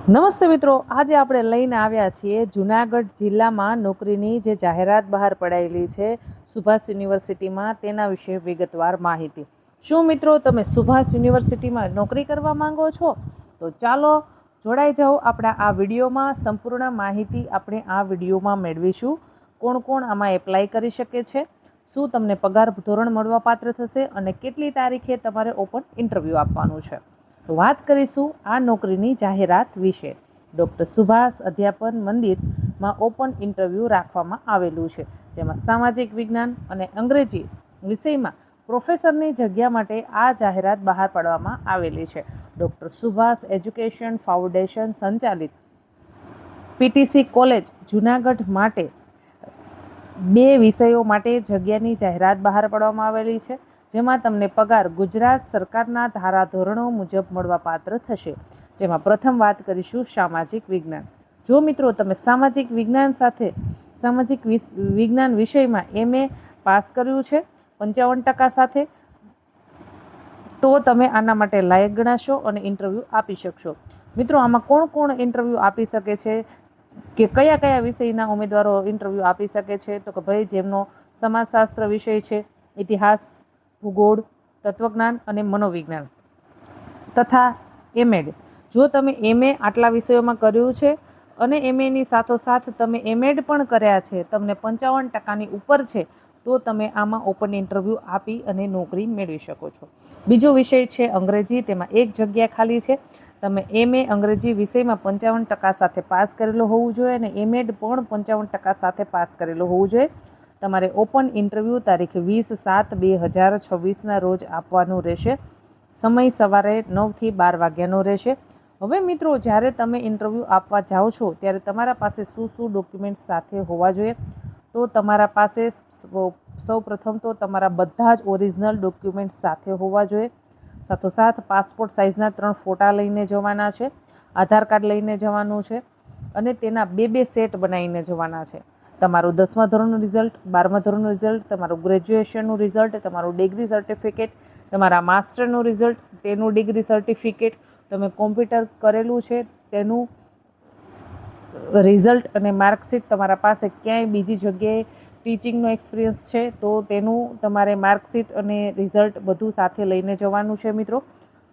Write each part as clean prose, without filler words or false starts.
નમસ્તે મિત્રો, આજે આપણે લઈને આવ્યા છીએ જૂનાગઢ જિલ્લામાં નોકરીની જે જાહેરાત બહાર પડાયેલી છે સુભાષ યુનિવર્સિટીમાં, તેના વિશે વિગતવાર માહિતી. શું મિત્રો તમે સુભાષ યુનિવર્સિટીમાં નોકરી કરવા માંગો છો? તો ચાલો જોડાઈ જાઓ આપણા આ વિડીયોમાં. સંપૂર્ણ માહિતી આપણે આ વિડીયોમાં મેળવીશું. કોણ કોણ આમાં એપ્લાય કરી શકે છે, શું તમને પગાર ધોરણ મળવાપાત્ર થશે અને કેટલી તારીખે તમારે ઓપન ઇન્ટરવ્યૂ આપવાનું છે. તો વાત કરીશું આ નોકરીની જાહેરાત વિશે. ડૉક્ટર સુભાષ અધ્યાપન મંદિરમાં ઓપન ઇન્ટરવ્યૂ રાખવામાં આવેલું છે, જેમાં સામાજિક વિજ્ઞાન અને અંગ્રેજી વિષયમાં પ્રોફેસરની જગ્યા માટે આ જાહેરાત બહાર પાડવામાં આવેલી છે. ડૉક્ટર સુભાષ એજ્યુકેશન ફાઉન્ડેશન સંચાલિત પીટીસી કોલેજ જૂનાગઢ માટે 2 વિષયો માટે જગ્યાની જાહેરાત બહાર પાડવામાં આવેલી છે, જેમાં તમને પગાર ગુજરાત સરકારના ધારાધોરણો મુજબ મળવાપાત્ર થશે. જેમાં પ્રથમ વાત કરીશું સામાજિક વિજ્ઞાન. જો મિત્રો તમે સામાજિક વિજ્ઞાન વિષયમાં MA પાસ કર્યું છે 55% સાથે, તો તમે આના માટે લાયક ગણાશો અને ઇન્ટરવ્યૂ આપી શકશો. મિત્રો આમાં કોણ કોણ ઇન્ટરવ્યૂ આપી શકે છે કે કયા કયા વિષયના ઉમેદવારો ઇન્ટરવ્યૂ આપી શકે છે? તો કે ભાઈ જેમનો સમાજશાસ્ત્ર વિષય છે, ઇતિહાસ, ભૂગોળ, તત્વજ્ઞાન અને મનોવિજ્ઞાન તથા MAd. જો તમે MA આટલા વિષયોમાં કર્યું છે અને MAની સાથોસાથ તમે MAd પણ કર્યા છે, તમને 55%ની ઉપર છે, તો તમે આમાં ઓપન ઇન્ટરવ્યૂ આપી અને નોકરી મેળવી શકો છો. બીજો વિષય છે અંગ્રેજી. તેમાં 1 જગ્યા ખાલી છે. તમે MA અંગ્રેજી વિષયમાં 55% સાથે પાસ કરેલો હોવું જોઈએ અને MAd પણ 55% સાથે પાસ કરેલો હોવું જોઈએ. તમારે ઓપન ઇન્ટરવ્યૂ તારીખ 20/7/2026ના રોજ આપવાનું રહેશે. સમય સવારે 9 થી 12 વાગ્યાનો રહેશે. હવે મિત્રો, જ્યારે તમે ઇન્ટરવ્યૂ આપવા જાઓ છો ત્યારે તમારા પાસે શું ડોક્યુમેન્ટ્સ સાથે હોવા જોઈએ? તો તમારા પાસે સૌપ્રથમ તો તમારા બધા જ ઓરિજિનલ ડોક્યુમેન્ટ્સ સાથે હોવા જોઈએ. સાથોસાથ પાસપોર્ટ સાઇઝના 3 ફોટા લઈને જવાના છે, આધાર કાર્ડ લઈને જવાનું છે અને તેના 2 સેટ બનાવીને જવાના છે. તમારું 10મા ધોરણનું રિઝલ્ટ, 12મા ધોરણનું રિઝલ્ટ, તમારું ગ્રેજ્યુએશનનું રિઝલ્ટ, તમારું ડિગ્રી સર્ટિફિકેટ, તમારા માસ્ટરનું રિઝલ્ટ, તેનું ડિગ્રી સર્ટિફિકેટ, તમે કોમ્પ્યુટર કરેલું છે તેનું રિઝલ્ટ અને માર્કશીટ, તમારા પાસે ક્યાંય બીજી જગ્યાએ ટીચિંગનો એક્સપિરિયન્સ છે તો તેનું તમારે માર્કશીટ અને રિઝલ્ટ બધું સાથે લઈને જવાનું છે મિત્રો.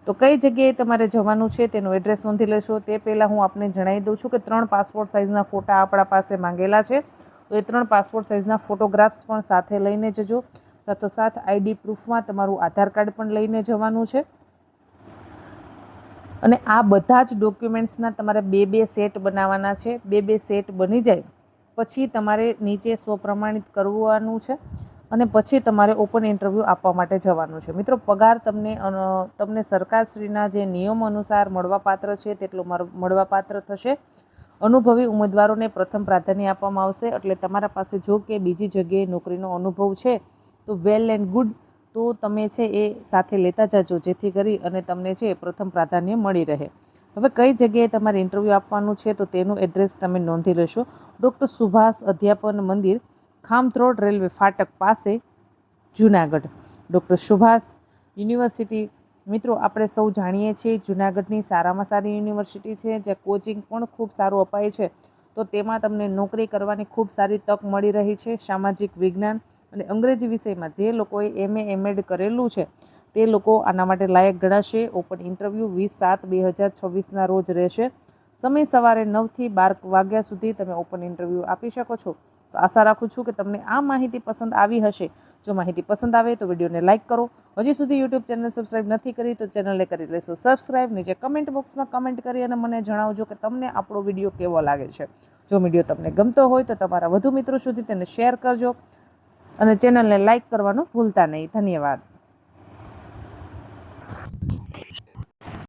તો કઈ જગ્યાએ તમારે જવાનું છે તેનું એડ્રેસ નોંધી લેશો. તે પહેલાં હું આપને જણાવી દઉં છું કે 3 પાસપોર્ટ સાઇઝના ફોટા આપણા પાસે માંગેલા છે, તો એ 3 પાસપોર્ટ સાઇઝના ફોટોગ્રાફ્સ પણ સાથે લઈને જજો. સાથોસાથ ID પ્રૂફમાં તમારું આધાર કાર્ડ પણ લઈને જવાનું છે. અને આ બધા જ ડોક્યુમેન્ટ્સના તમારે 2 સેટ બનાવવાના છે. 2 સેટ બની જાય પછી તમારે નીચે સ્વપ્રમાણિત કરવાનું છે અને પછી તમારે ઓપન ઇન્ટરવ્યૂ આપવા માટે જવાનું છે. મિત્રો, પગાર તમને સરકારશ્રીના જે નિયમો અનુસાર મળવાપાત્ર છે તેટલો મળવાપાત્ર થશે. અનુભવી ઉમેદવારોને પ્રથમ પ્રાધાન્ય આપવામાં આવશે. એટલે તમારા પાસે જો કે બીજી જગ્યાએ નોકરીનો અનુભવ છે તો વેલ એન્ડ ગુડ, તો તમે છે એ સાથે લેતા જજો, જેથી કરી અને તમને છે પ્રથમ પ્રાધાન્ય મળી રહે. હવે કઈ જગ્યાએ તમારે ઇન્ટરવ્યૂ આપવાનું છે તો તેનું એડ્રેસ તમે નોંધી લેશો. ડૉક્ટર સુભાષ અધ્યાપન મંદિર, ખામથ્રોડ રેલવે ફાટક પાસે, જૂનાગઢ. ડૉક્ટર સુભાષ યુનિવર્સિટી મિત્રો આપણે સૌ જાણીએ છીએ જૂનાગઢની સારામાં સારી યુનિવર્સિટી છે, જ્યાં કોચિંગ પણ ખૂબ સારું અપાય છે. તો તેમાં તમને નોકરી કરવાની ખૂબ સારી તક મળી રહી છે. સામાજિક વિજ્ઞાન અને અંગ્રેજી વિષયમાં જે લોકોએ MA MAd કરેલું છે તે લોકો આના માટે લાયક ગણાશે. ઓપન ઇન્ટરવ્યૂ 20/7/2026ના રોજ રહેશે. સમય સવારે 9 થી 12 વાગ્યા સુધી તમે ઓપન ઇન્ટરવ્યૂ આપી શકો છો. તો આશા રાખું છું કે તમને આ માહિતી પસંદ આવી હશે. જો માહિતી પસંદ આવે તો વિડીયોને લાઇક કરો. હજી સુધી YouTube ચેનલ સબસ્ક્રાઈબ નથી કરી તો ચેનલને કરી લેશો સબસ્ક્રાઈબ. નીચે કમેન્ટ બોક્સમાં કમેન્ટ કરી અને મને જણાવજો કે તમને આપણો વિડીયો કેવો લાગે છે. જો વિડીયો તમને ગમતો હોય તો તમારા વધુ મિત્રો સુધી તેને શેર કરજો અને ચેનલને લાઇક કરવાનું ભૂલતા નહીં. ધન્યવાદ.